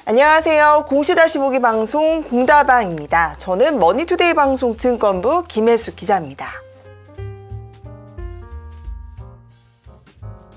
안녕하세요. 공시 다시 보기 방송 공다방입니다. 저는 머니투데이 방송 증권부 김혜수 기자입니다.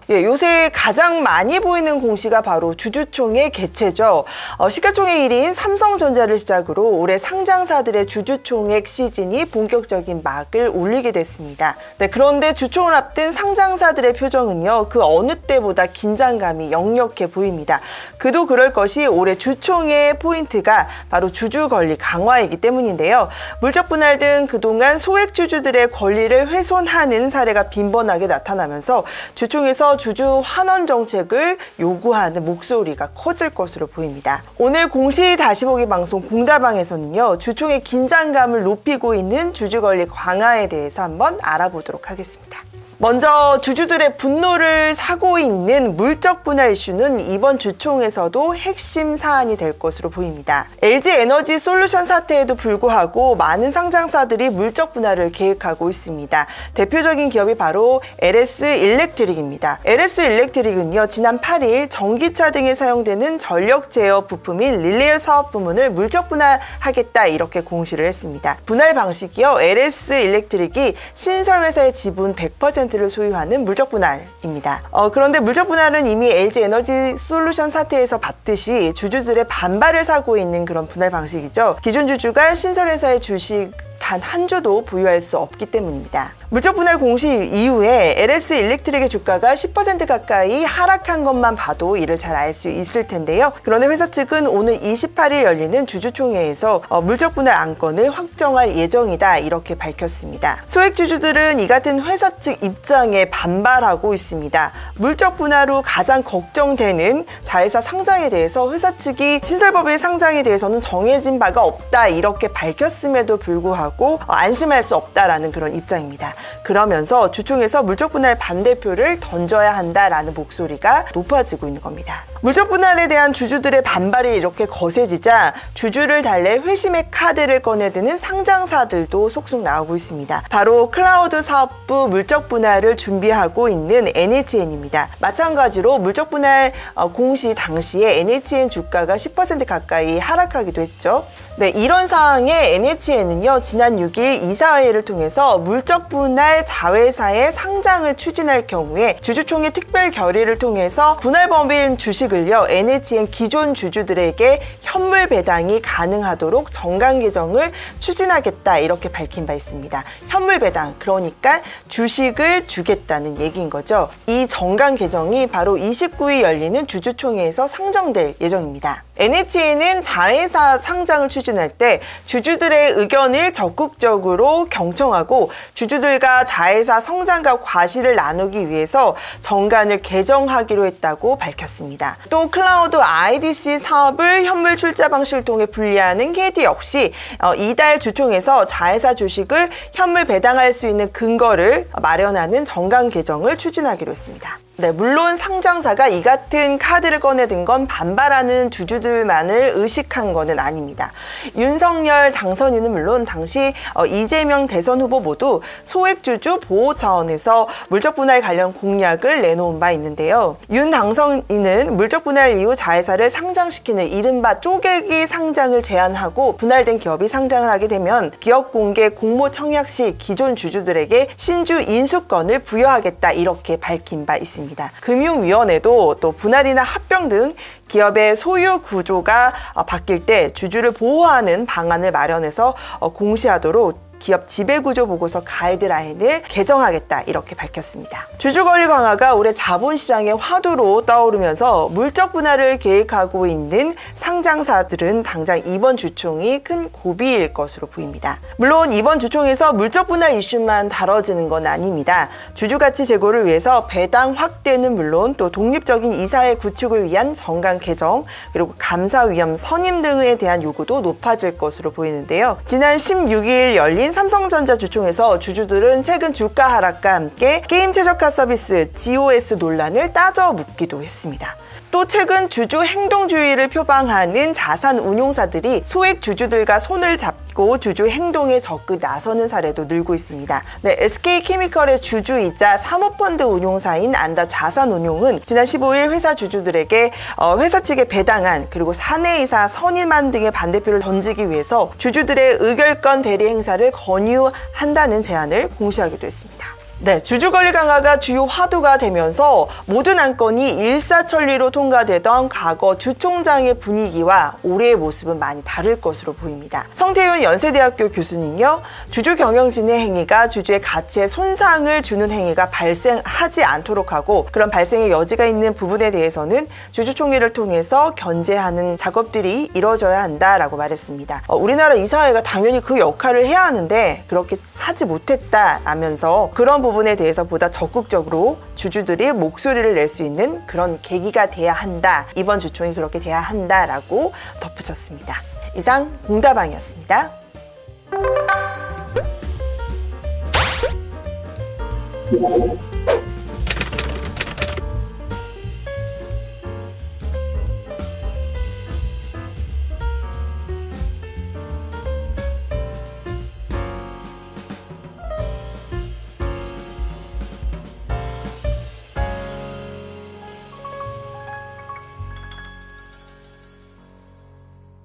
요새 가장 많이 보이는 공시가 바로 주주총회 개최죠. 시가총액 1위인 삼성전자를 시작으로 올해 상장사들의 주주총액 시즌이 본격적인 막을 올리게 됐습니다. 그런데 주총을 앞둔 상장사들의 표정은요, 그 어느 때보다 긴장감이 역력해 보입니다. 그도 그럴 것이 올해 주총회 포인트가 바로 주주 권리 강화이기 때문인데요. 물적 분할 등 그동안 소액 주주들의 권리를 훼손하는 사례가 빈번하게 나타나면서 주총에서 주주 환원 정책을 요구하는 목소리가 커질 것으로 보입니다. 오늘 공시 다시 보기 방송 공다방에서는요, 주총의 긴장감을 높이고 있는 주주 권리 강화에 대해서 한번 알아보도록 하겠습니다. 먼저 주주들의 분노를 사고 있는 물적 분할 이슈는 이번 주총에서도 핵심 사안이 될 것으로 보입니다. LG에너지 솔루션 사태에도 불구하고 많은 상장사들이 물적 분할을 계획하고 있습니다. 대표적인 기업이 바로 LS일렉트릭입니다. LS일렉트릭은요, 지난 8일 전기차 등에 사용되는 전력 제어 부품인 릴레이 사업 부문을 물적 분할하겠다 이렇게 공시를 했습니다. 분할 방식이요, LS일렉트릭이 신설회사의 지분 100%를 소유하는 물적 분할입니다. 그런데 물적 분할은 이미 LG에너지 솔루션 사태에서 봤듯이 주주들의 반발을 사고 있는 그런 분할 방식이죠. 기존 주주가 신설회사의 주식 단 한 주도 보유할 수 없기 때문입니다. 물적 분할 공시 이후에 LS일렉트릭의 주가가 10% 가까이 하락한 것만 봐도 이를 잘 알 수 있을 텐데요. 그런데 회사 측은 오늘 28일 열리는 주주총회에서 물적 분할 안건을 확정할 예정이다 이렇게 밝혔습니다. 소액 주주들은 이 같은 회사 측 입장에 반발하고 있습니다. 물적 분할 후 가장 걱정되는 자회사 상장에 대해서 회사 측이 신설법인 상장에 대해서는 정해진 바가 없다 이렇게 밝혔음에도 불구하고 안심할 수 없다라는 그런 입장입니다. 그러면서 주총에서 물적 분할 반대표를 던져야 한다라는 목소리가 높아지고 있는 겁니다. 물적 분할에 대한 주주들의 반발이 이렇게 거세지자 주주를 달래 회심의 카드를 꺼내드는 상장사들도 속속 나오고 있습니다. 바로 클라우드 사업부 물적 분할을 준비하고 있는 NHN입니다. 마찬가지로 물적 분할 공시 당시에 NHN 주가가 10% 가까이 하락하기도 했죠. 이런 상황에 NHN은요, 지난 6일 이사회를 통해서 물적 분할 자회사의 상장을 추진할 경우에 주주총회 특별 결의를 통해서 분할법인 주식을요, NHN 기존 주주들에게 현물 배당이 가능하도록 정관 개정을 추진하겠다 이렇게 밝힌 바 있습니다. 현물 배당, 그러니까 주식을 주겠다는 얘기인 거죠. 이 정관 개정이 바로 29일 열리는 주주총회에서 상정될 예정입니다. NHN은 자회사 상장을 추진할 때 주주들의 의견을 적극적으로 경청하고 주주들과 자회사 성장과 과실을 나누기 위해서 정관을 개정하기로 했다고 밝혔습니다. 또 클라우드 IDC 사업을 현물 출자 방식을 통해 분리하는 KT 역시 이달 주총에서 자회사 주식을 현물 배당할 수 있는 근거를 마련하는 정관 개정을 추진하기로 했습니다. 물론 상장사가 이 같은 카드를 꺼내든 건 반발하는 주주들만을 의식한 것은 아닙니다. 윤석열 당선인은 물론 당시 이재명 대선 후보 모두 소액주주 보호 차원에서 물적 분할 관련 공약을 내놓은 바 있는데요. 윤 당선인은 물적 분할 이후 자회사를 상장시키는 이른바 쪼개기 상장을 제한하고 분할된 기업이 상장을 하게 되면 기업 공개 공모 청약 시 기존 주주들에게 신주 인수권을 부여하겠다 이렇게 밝힌 바 있습니다. 금융위원회도 또 분할이나 합병 등 기업의 소유 구조가 바뀔 때 주주를 보호하는 방안을 마련해서 공시하도록 기업 지배구조 보고서 가이드라인을 개정하겠다 이렇게 밝혔습니다. 주주권리 강화가 올해 자본시장의 화두로 떠오르면서 물적 분할을 계획하고 있는 상장사들은 당장 이번 주총이 큰 고비일 것으로 보입니다. 물론 이번 주총에서 물적 분할 이슈만 다뤄지는 건 아닙니다. 주주가치 제고를 위해서 배당 확대는 물론 또 독립적인 이사회 구축을 위한 정관 개정 그리고 감사위원 선임 등에 대한 요구도 높아질 것으로 보이는데요. 지난 16일 열린 삼성전자 주총에서 주주들은 최근 주가 하락과 함께 게임 최저가 서비스 GOS 논란을 따져 묻기도 했습니다. 또 최근 주주 행동주의를 표방하는 자산 운용사들이 소액 주주들과 손을 잡고 주주 행동에 적극 나서는 사례도 늘고 있습니다. 네, SK케미컬의 주주이자 사모펀드 운용사인 안다 자산운용은 지난 15일 회사 주주들에게 회사 측에 배당안 그리고 사내이사 선임안 등의 반대표를 던지기 위해서 주주들의 의결권 대리 행사를 권유한다는 제안을 공시하기도 했습니다. 네, 주주 권리 강화가 주요 화두가 되면서 모든 안건이 일사천리로 통과되던 과거 주총장의 분위기와 올해의 모습은 많이 다를 것으로 보입니다. 성태윤 연세대학교 교수는요, 주주 경영진의 행위가 주주의 가치에 손상을 주는 행위가 발생하지 않도록 하고 그런 발생의 여지가 있는 부분에 대해서는 주주총회를 통해서 견제하는 작업들이 이루어져야 한다라고 말했습니다. 우리나라 이사회가 당연히 그 역할을 해야 하는데 그렇게 하지 못했다라면서 그런 부분에 대해서 보다 적극적으로 주주들이 목소리를 낼 수 있는 그런 계기가 돼야 한다. 이번 주총이 그렇게 돼야 한다라고 덧붙였습니다. 이상 공다방이었습니다.